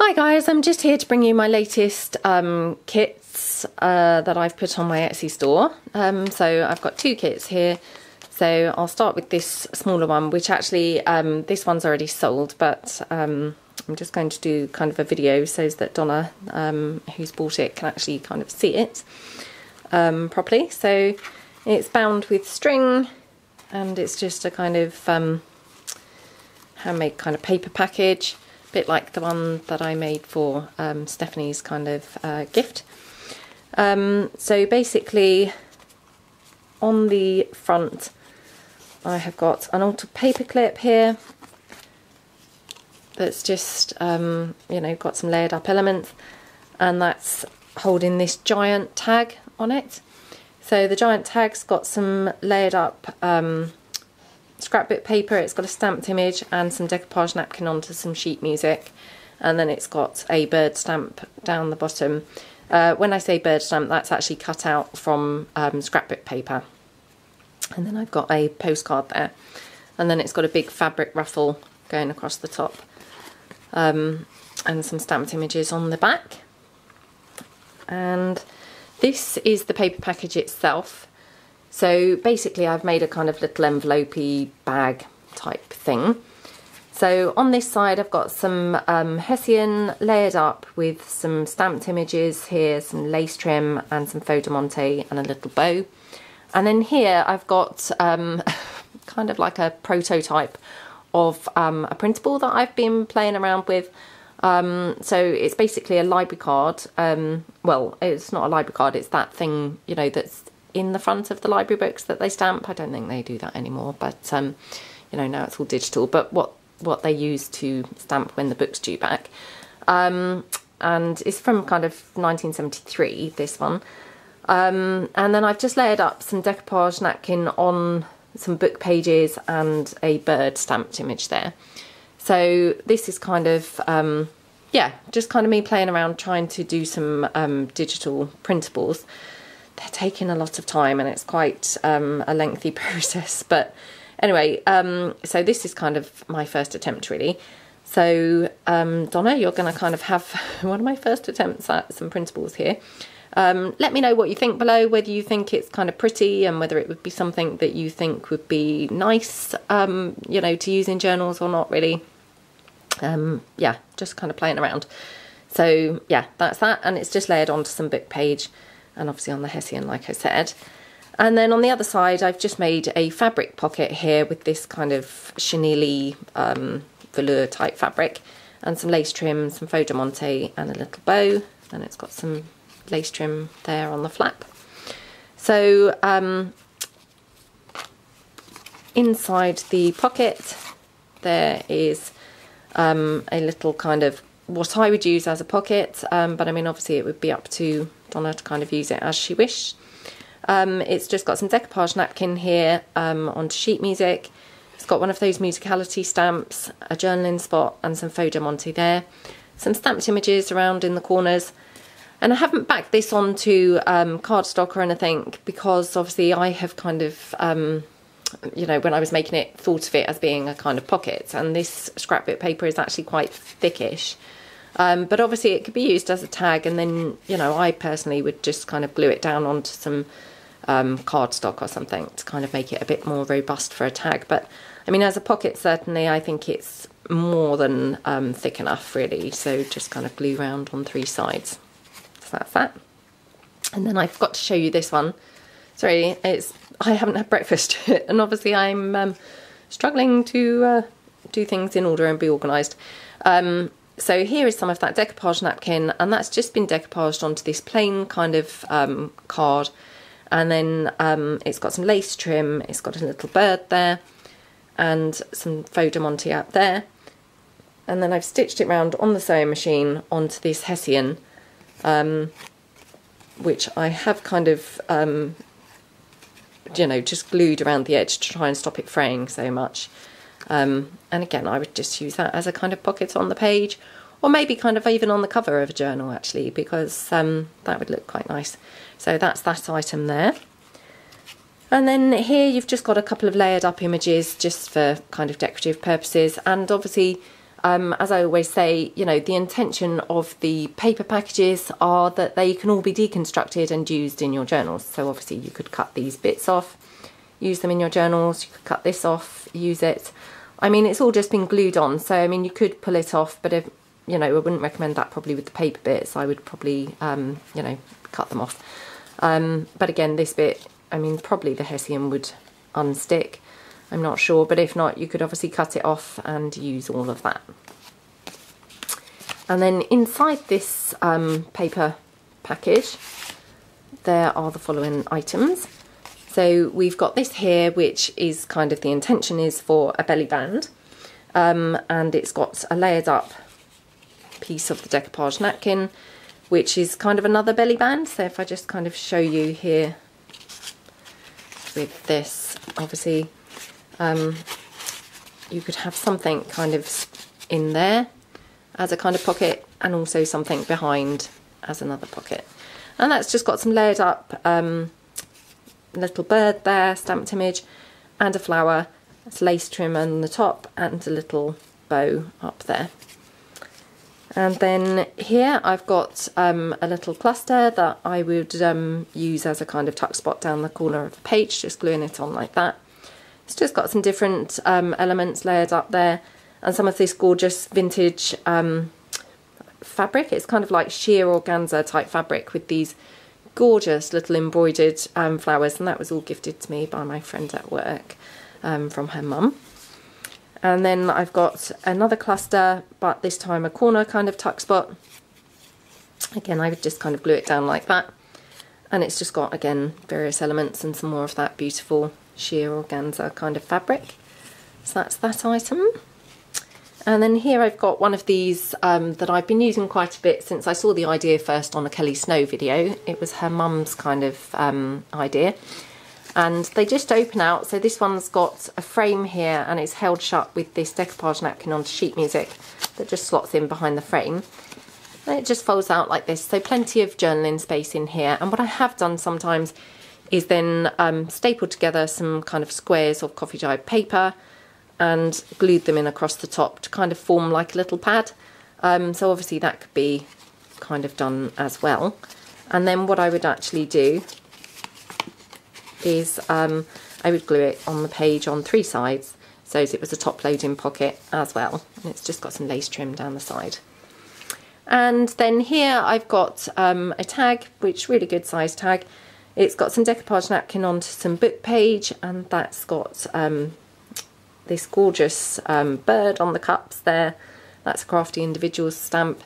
Hi guys, I'm just here to bring you my latest kits that I've put on my Etsy store. So I've got two kits here. So I'll start with this smaller one, which actually, this one's already sold, but I'm just going to do kind of a video so that Donna, who's bought it, can actually kind of see it properly. So it's bound with string, and it's just a kind of handmade kind of paper package. Bit like the one that I made for Stephanie's kind of gift. So basically on the front I have got an altered paper clip here that's just you know, got some layered up elements, and that's holding this giant tag on it. So the giant tag's got some layered up scrapbook paper, it's got a stamped image and some decoupage napkin onto some sheet music, and then it's got a bird stamp down the bottom. When I say bird stamp, that's actually cut out from scrapbook paper. And then I've got a postcard there, and then it's got a big fabric ruffle going across the top, and some stamped images on the back. And this is the paper package itself. So basically I've made a kind of little envelope-y bag type thing. So on this side I've got some Hessian layered up with some stamped images here, some lace trim and some faux de monte and a little bow. And then here I've got kind of like a prototype of a printable that I've been playing around with. So it's basically a library card. Well, it's not a library card, it's that thing, you know, that's in the front of the library books that they stamp. I don't think they do that anymore, but you know, now it's all digital, but what they use to stamp when the book's due back. And it's from kind of 1973, this one. And then I've just layered up some decoupage napkin on some book pages and a bird stamped image there. So this is kind of yeah, just kind of me playing around trying to do some digital printables. They're taking a lot of time and it's quite a lengthy process, but anyway, so this is kind of my first attempt really. So Donna, you're going to kind of have one of my first attempts at some printables here. Let me know what you think below, whether you think it's kind of pretty and whether it would be something that you think would be nice, you know, to use in journals or not really. Yeah, just kind of playing around. So yeah, that's that, and it's just layered onto some book page. And obviously on the Hessian, like I said. And then on the other side, I've just made a fabric pocket here with this kind of chenille velour type fabric, and some lace trim, some faux de monte and a little bow. And it's got some lace trim there on the flap. So inside the pocket there is a little kind of what I would use as a pocket, but I mean obviously it would be up to Donna to kind of use it as she wished. It's just got some decoupage napkin here onto sheet music. It's got one of those musicality stamps, a journaling spot and some faux de monte there. Some stamped images around in the corners. And I haven't backed this onto cardstock or anything because obviously I have kind of, you know, when I was making it, thought of it as being a kind of pocket, and this scrapbook paper is actually quite thickish. But obviously it could be used as a tag, and then, you know, I personally would just kind of glue it down onto some cardstock or something to kind of make it a bit more robust for a tag. But I mean, as a pocket, certainly I think it's more than thick enough really, so just kind of glue around on three sides. So that's that. And then I forgot to show you this one. Sorry, I haven't had breakfast and obviously I'm struggling to do things in order and be organised. So here is some of that decoupage napkin, and that's just been decoupaged onto this plain kind of card. And then it's got some lace trim, it's got a little bird there, and some faux de monte out there. And then I've stitched it round on the sewing machine onto this Hessian, which I have kind of, you know, just glued around the edge to try and stop it fraying so much. And again, I would just use that as a kind of pocket on the page, or maybe kind of even on the cover of a journal actually, because that would look quite nice. So that's that item there. And then here you've just got a couple of layered up images just for kind of decorative purposes, and obviously As I always say, you know, the intention of the paper packages are that they can all be deconstructed and used in your journals. So obviously you could cut these bits off, use them in your journals, you could cut this off, use it. I mean, it's all just been glued on, so I mean, you could pull it off, but if, you know, I wouldn't recommend that probably with the paper bits. I would probably, you know, cut them off. But again, this bit, I mean, probably the hessian would unstick. I'm not sure, but if not, you could obviously cut it off and use all of that. And then inside this paper package, there are the following items. So we've got this here, which is kind of the intention is for a belly band. And it's got a layered up piece of the decoupage napkin, which is kind of another belly band. So if I just kind of show you here with this, obviously, you could have something kind of in there as a kind of pocket, and also something behind as another pocket. And that's just got some layered up little bird there, stamped image, and a flower. It's lace trim on the top and a little bow up there. And then here I've got a little cluster that I would use as a kind of tuck spot down the corner of the page, just gluing it on like that. It's just got some different elements layered up there, and some of this gorgeous vintage fabric. It's kind of like sheer organza type fabric with these gorgeous little embroidered flowers, and that was all gifted to me by my friend at work from her mum. And then I've got another cluster, but this time a corner kind of tuck spot. Again, I would just kind of glue it down like that, and it's just got, again, various elements and some more of that beautiful sheer organza kind of fabric. So that's that item. And then here I've got one of these that I've been using quite a bit since I saw the idea first on a Kelly Snow video. It was her mum's kind of idea. And they just open out. So this one's got a frame here, and it's held shut with this decoupage napkin onto sheet music that just slots in behind the frame. And it just folds out like this. So plenty of journaling space in here. And what I have done sometimes is then stapled together some kind of squares of coffee dyed paper and glued them in across the top to kind of form like a little pad. So obviously that could be kind of done as well. And then what I would actually do is I would glue it on the page on 3 sides, so as it was a top loading pocket as well. And it's just got some lace trim down the side. And then here I've got a tag, which really good size tag. It's got some decoupage napkin onto some book page, and that's got this gorgeous bird on the cups there. That's a Crafty Individuals stamp.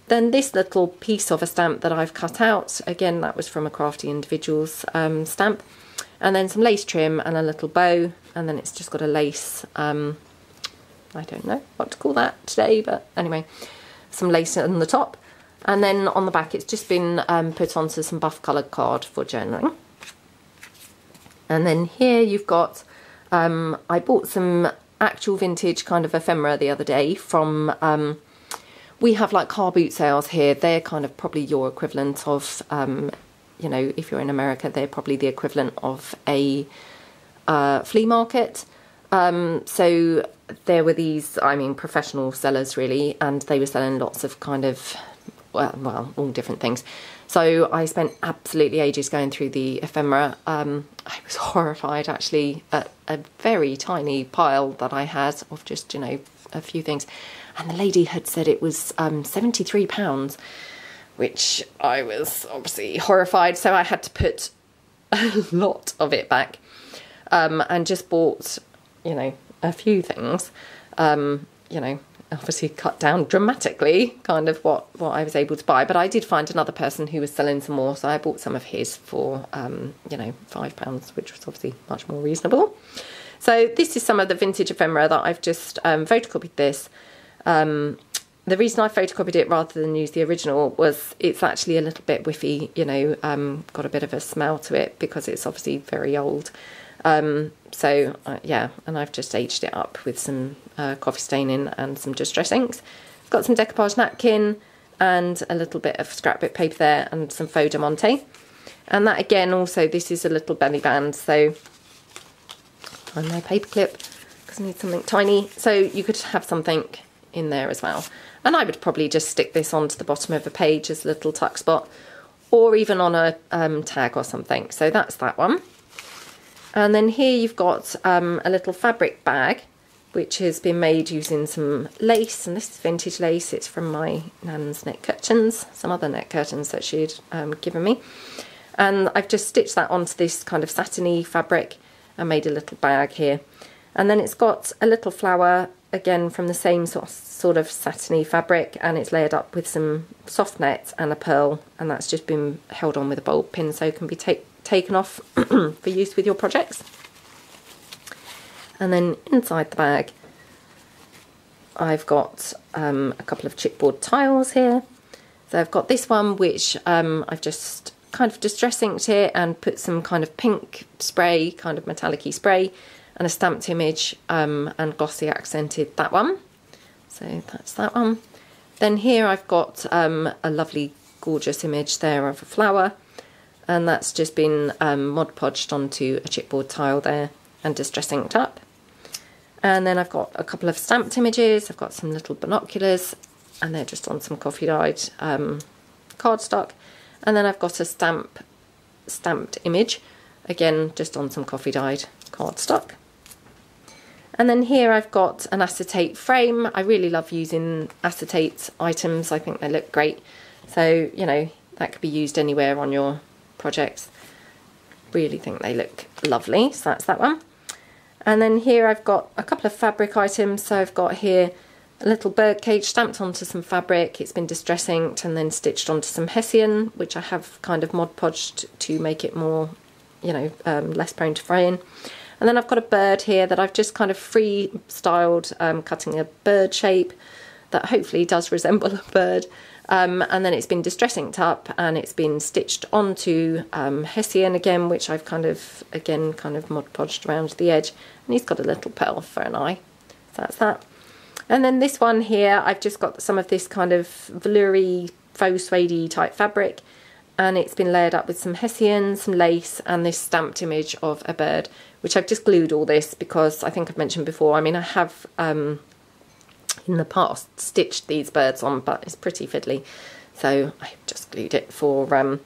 Then this little piece of a stamp that I've cut out, again that was from a Crafty Individuals stamp. And then some lace trim and a little bow, and then it's just got a lace, I don't know what to call that today, but anyway, some lace on the top. And then on the back it's just been put onto some buff coloured card for journaling. And then here you've got, I bought some actual vintage kind of ephemera the other day from, we have like car boot sales here. They're kind of probably your equivalent of, you know, if you're in America, they're probably the equivalent of a flea market. So there were these, I mean, professional sellers really, and they were selling lots of kind of, well, all different things. So I spent absolutely ages going through the ephemera. I was horrified actually at a very tiny pile that I had of just, you know, a few things. And the lady had said it was £73, which I was obviously horrified. So I had to put a lot of it back and just bought, you know, a few things, you know, obviously cut down dramatically kind of what I was able to buy. But I did find another person who was selling some more, so I bought some of his for you know, £5, which was obviously much more reasonable. So this is some of the vintage ephemera that I've just photocopied this. The reason I photocopied it rather than use the original was it's actually a little bit whiffy, you know, got a bit of a smell to it because it's obviously very old. So yeah, and I've just aged it up with some coffee staining and some distress inks. It's got some decoupage napkin and a little bit of scrapbook paper there and some faux diamante. And that again, also this is a little belly band, so find my paper clip because I need something tiny. So you could have something in there as well. And I would probably just stick this onto the bottom of a page as a little tuck spot, or even on a tag or something. So that's that one. And then here you've got a little fabric bag, which has been made using some lace, and this is vintage lace. It's from my nan's net curtains, some other net curtains that she'd given me. And I've just stitched that onto this kind of satiny fabric and made a little bag here. And then it's got a little flower, again from the same sort of satiny fabric, and it's layered up with some soft net and a pearl, and that's just been held on with a bulb pin so it can be taken off for use with your projects. And then inside the bag I've got a couple of chipboard tiles here. So I've got this one which I've just kind of distress inked it and put some kind of pink spray, kind of metallic-y spray, and a stamped image and glossy accented that one. So that's that one. Then here I've got a lovely gorgeous image there of a flower, and that's just been Mod Podged onto a chipboard tile there and distress inked up. And then I've got a couple of stamped images. I've got some little binoculars, and they're just on some coffee dyed cardstock. And then I've got a stamped image, again just on some coffee dyed cardstock. And then here I've got an acetate frame. I really love using acetate items. I think they look great. So, you know, that could be used anywhere on your projects. Really think they look lovely. So that's that one. And then here I've got a couple of fabric items. So I've got here a little bird cage stamped onto some fabric. It's been distress inked and then stitched onto some hessian, which I have kind of Mod Podged to make it more, you know, less prone to fraying. And then I've got a bird here that I've just kind of free-styled, cutting a bird shape that hopefully does resemble a bird. And then it's been distress inked up and it's been stitched onto hessian again, which I've kind of, again, kind of Mod Podged around the edge. And he's got a little pearl for an eye. So that's that. And then this one here, I've just got some of this kind of velour-y, faux suede-y type fabric. And it's been layered up with some hessian, some lace, and this stamped image of a bird, which I've just glued all this because I think I've mentioned before, I mean, I have in the past stitched these birds on, but it's pretty fiddly. So I just glued it for,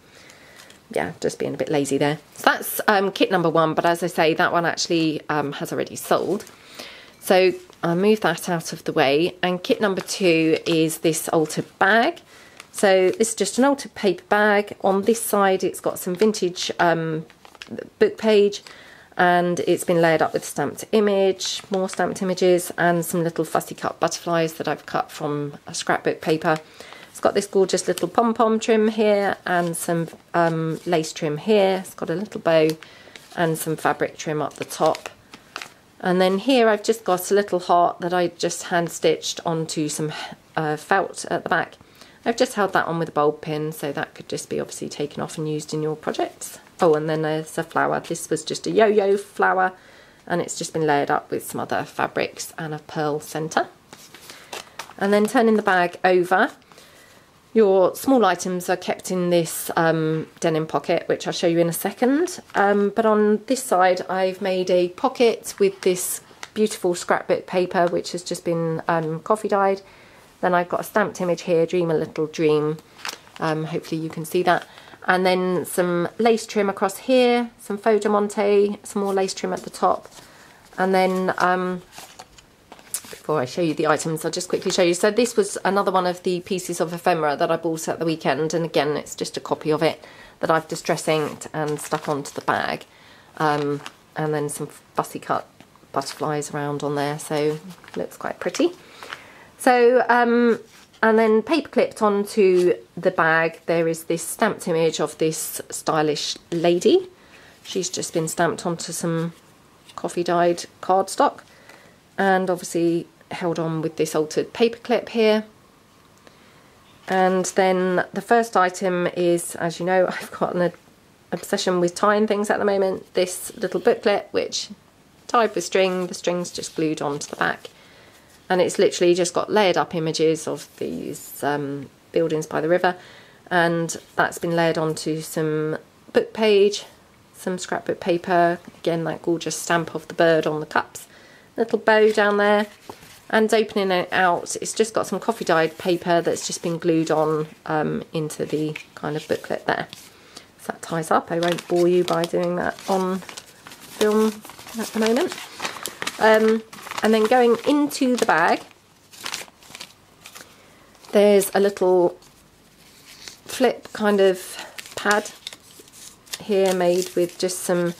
yeah, just being a bit lazy there. So that's kit number one, but as I say, that one actually has already sold. So I'll move that out of the way. And kit number two is this altered bag. So this is just an altered paper bag. On this side it's got some vintage book page, and it's been layered up with stamped image, more stamped images, and some little fussy cut butterflies that I've cut from a scrapbook paper. It's got this gorgeous little pom-pom trim here and some lace trim here. It's got a little bow and some fabric trim up the top. And then here I've just got a little heart that I just hand stitched onto some felt at the back. I've just held that on with a bulb pin, so that could just be obviously taken off and used in your projects. Oh, and then there's a flower. This was just a yo-yo flower, and it's just been layered up with some other fabrics and a pearl centre. And then turning the bag over, your small items are kept in this denim pocket, which I'll show you in a second. But on this side, I've made a pocket with this beautiful scrapbook paper, which has just been coffee dyed. Then I've got a stamped image here, Dream a Little Dream. Hopefully you can see that. And then some lace trim across here, some faux diamante, some more lace trim at the top. And then, before I show you the items, I'll just quickly show you. So this was another one of the pieces of ephemera that I bought at the weekend. And again, it's just a copy of it that I've distress inked and stuck onto the bag. And then some fussy cut butterflies around on there, so it looks quite pretty. So, and then paper clipped onto the bag, there is this stamped image of this stylish lady. She's just been stamped onto some coffee dyed cardstock, and obviously held on with this altered paper clip here. And then the first item is, as you know, I've got an obsession with tying things at the moment. This little booklet, which tied with string, the string's just glued onto the back. And it's literally just got layered up images of these buildings by the river, and that's been layered onto some book page, some scrapbook paper, again that gorgeous stamp of the bird on the cups, little bow down there, And opening it out, it's just got some coffee dyed paper that's just been glued on into the kind of booklet there. So that ties up. I won't bore you by doing that on film at the moment. And then going into the bag, there's a little flip kind of pad here made with just some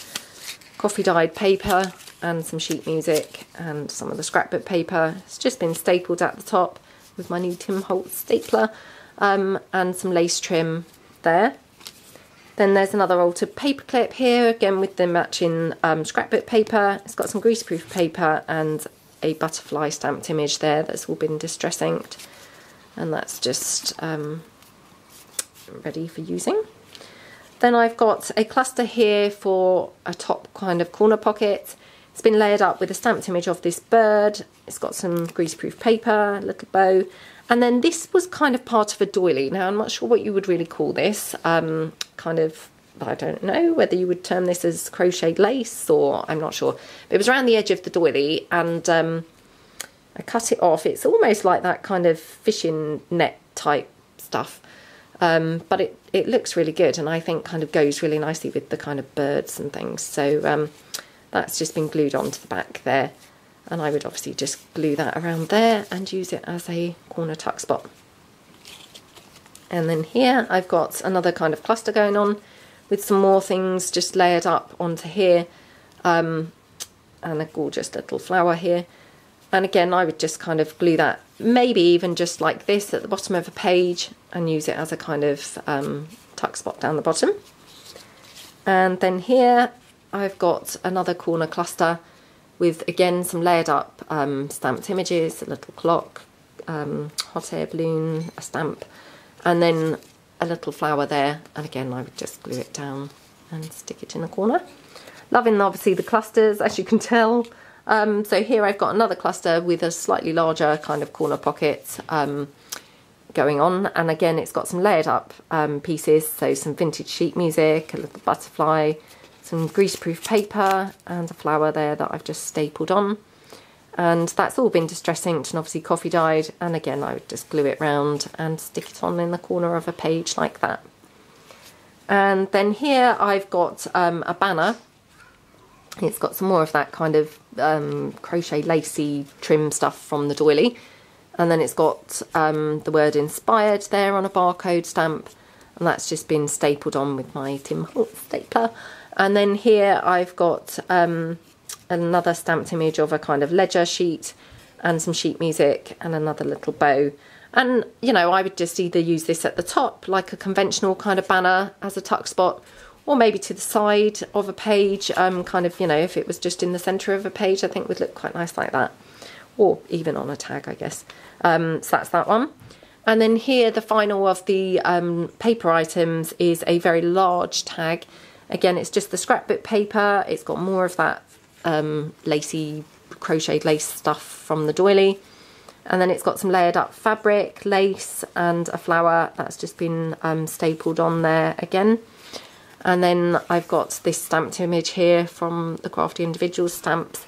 coffee dyed paper and some sheet music and some of the scrapbook paper. It's just been stapled at the top with my new Tim Holtz stapler, and some lace trim there. Then there's another altered paper clip here, again with the matching scrapbook paper. It's got some greaseproof paper and a butterfly stamped image there that's all been distress inked, and that's just ready for using. Then I've got a cluster here for a top kind of corner pocket. It's been layered up with a stamped image of this bird. It's got some greaseproof paper, a little bow, and then this was kind of part of a doily. Now I'm not sure what you would really call this, kind of, I don't know whether you would term this as crocheted lace, or I'm not sure. But it was around the edge of the doily, and I cut it off. It's almost like that kind of fishing net type stuff, but it looks really good, and I think kind of goes really nicely with the kind of birds and things. So that's just been glued onto the back there, and I would obviously just glue that around there and use it as a corner tuck spot. And then here I've got another kind of cluster going on with some more things just layered up onto here, and a gorgeous little flower here. And again, I would just kind of glue that, maybe even just like this at the bottom of a page, and use it as a kind of tuck spot down the bottom. And then here I've got another corner cluster with, again, some layered up stamped images, a little clock, hot air balloon, a stamp, and then a little flower there. And again, I would just glue it down and stick it in a corner. Loving, obviously, the clusters, as you can tell. So here I've got another cluster with a slightly larger kind of corner pocket going on, and again it's got some layered up pieces, so some vintage sheet music, a little butterfly, some greaseproof paper, and a flower there that I've just stapled on. And that's all been distress inked and obviously coffee dyed, and again I would just glue it round and stick it on in the corner of a page like that. And then here I've got a banner. It's got some more of that kind of crochet lacy trim stuff from the doily, and then it's got the word inspired there on a barcode stamp, and that's just been stapled on with my Tim Holtz stapler. And then here I've got another stamped image of a kind of ledger sheet and some sheet music and another little bow. And you know, I would just either use this at the top like a conventional kind of banner as a tuck spot, or maybe to the side of a page, kind of, you know, if it was just in the centre of a page, I think would look quite nice like that. Or even on a tag, I guess. So that's that one. And then here, the final of the paper items is a very large tag. Again, it's just the scrapbook paper. It's got more of that lacy, crocheted lace stuff from the doily. And then it's got some layered up fabric, lace, and a flower that's just been stapled on there again. And then I've got this stamped image here from the Crafty Individuals stamps,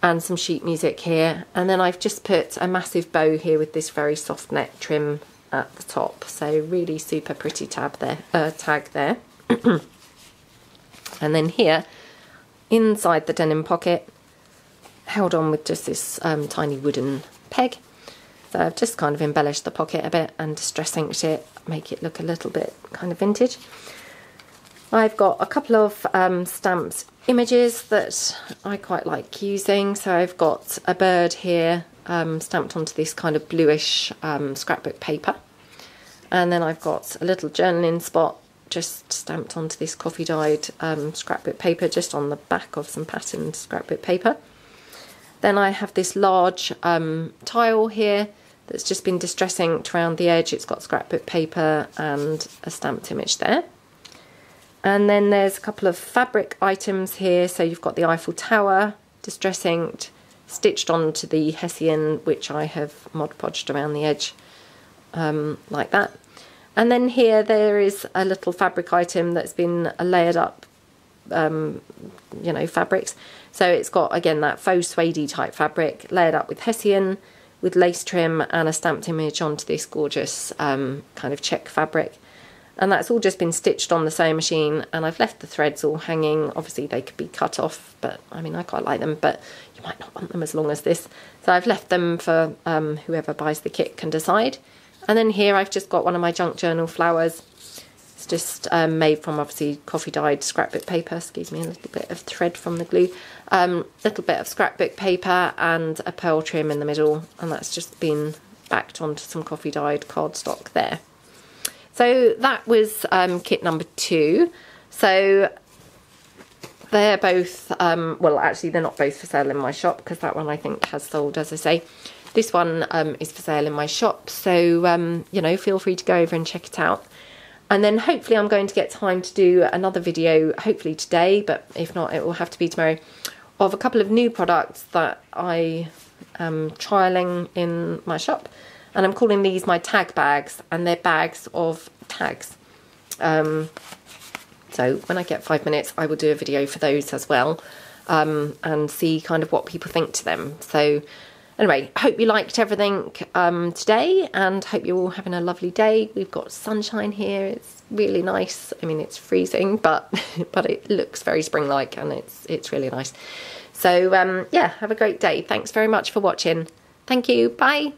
and some sheet music here. And then I've just put a massive bow here with this very soft net trim at the top. So really super pretty tag there. And then here, inside the denim pocket, held on with just this tiny wooden peg. So I've just kind of embellished the pocket a bit and distress inked it, make it look a little bit kind of vintage. I've got a couple of stamped images that I quite like using. So I've got a bird here stamped onto this kind of bluish scrapbook paper. And then I've got a little journaling spot just stamped onto this coffee dyed scrapbook paper, just on the back of some patterned scrapbook paper. Then I have this large tile here that's just been distress inked around the edge. It's got scrapbook paper and a stamped image there. And then there's a couple of fabric items here. So you've got the Eiffel Tower, distress inked, stitched onto the Hessian, which I have Mod Podged around the edge, like that. And then here there is a little fabric item that's been layered up, you know, fabrics. So it's got, again, that faux suede type fabric layered up with Hessian, with lace trim and a stamped image onto this gorgeous kind of check fabric. And that's all just been stitched on the sewing machine, and I've left the threads all hanging. Obviously they could be cut off, but I mean, I quite like them, but you might not want them as long as this. So I've left them for whoever buys the kit can decide. And then here I've just got one of my junk journal flowers. It's just made from obviously coffee dyed scrapbook paper. Excuse me, a little bit of thread from the glue. Little bit of scrapbook paper and a pearl trim in the middle, and that's just been backed onto some coffee dyed cardstock there. So that was kit number 2. So they're both, well actually they're not both for sale in my shop, because that one I think has sold, as I say. This one is for sale in my shop, so you know, feel free to go over and check it out. And then hopefully I'm going to get time to do another video, hopefully today, but if not it will have to be tomorrow, of a couple of new products that I am trialling in my shop. And I'm calling these my tag bags, and they're bags of tags. So when I get 5 minutes, I will do a video for those as well, and see kind of what people think to them. So anyway, hope you liked everything today, and hope you're all having a lovely day. We've got sunshine here. It's really nice. I mean, it's freezing, but it looks very spring-like, and it's really nice. So yeah, have a great day. Thanks very much for watching. Thank you. Bye.